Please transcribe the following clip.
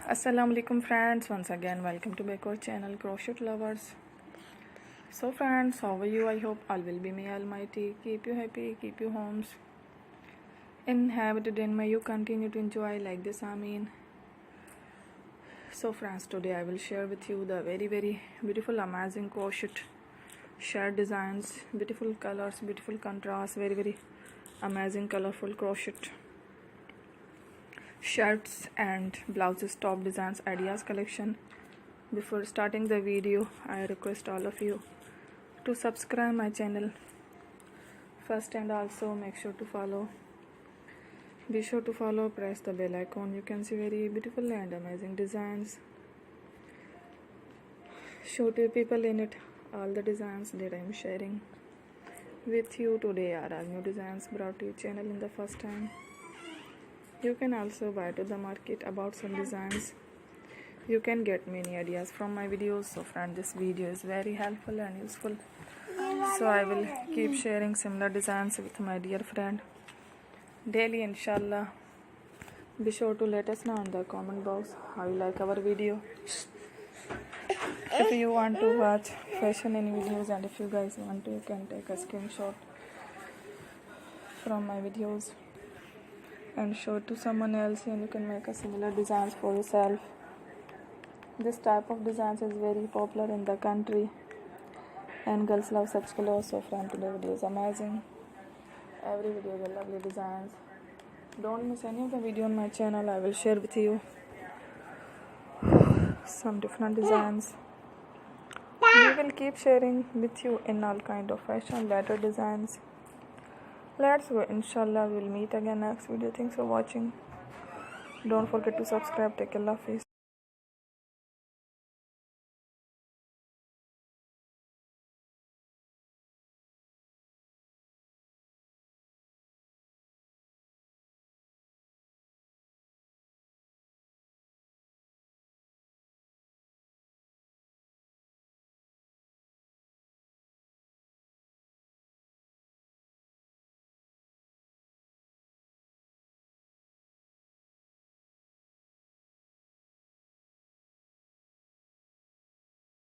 Assalamualaikum friends, once again welcome to our channel Crochet Lovers. So friends, how are you? I hope all will be may almighty keep you happy, keep you homes inhabited and may you continue to enjoy like this. So friends, today I will share with you the very beautiful amazing crochet shirt designs, beautiful colors, beautiful contrast, very amazing colorful crochet shirts and blouses top designs ideas collection. Before starting the video, I request all of you to subscribe my channel first and also make sure to follow. Be sure to follow, press the bell icon. You can see very beautiful and amazing designs. Show to people in it all the designs that I am sharing with you today are all new designs brought to your channel in the first time. You can also buy to the market about some designs. You can get many ideas from my videos. So friend, this video is very helpful and useful. So I will keep sharing similar designs with my dear friend daily, inshallah. Be sure to let us know in the comment box how you like our video. If you want to watch fashion in videos and if you guys want to, you can take a screenshot from my videos and show it to someone else, and you can make a similar designs for yourself. This type of designs is very popular in the country and girls love such clothes. So friend, today's video is amazing. Every video is a lovely designs. Don't miss any of the video on my channel. I will share with you some different designs. We will keep sharing with you in all kind of fashion better designs. Let's go, inshallah. We will meet again next video. Thanks for watching. Don't forget to subscribe. Take care. Love. Peace.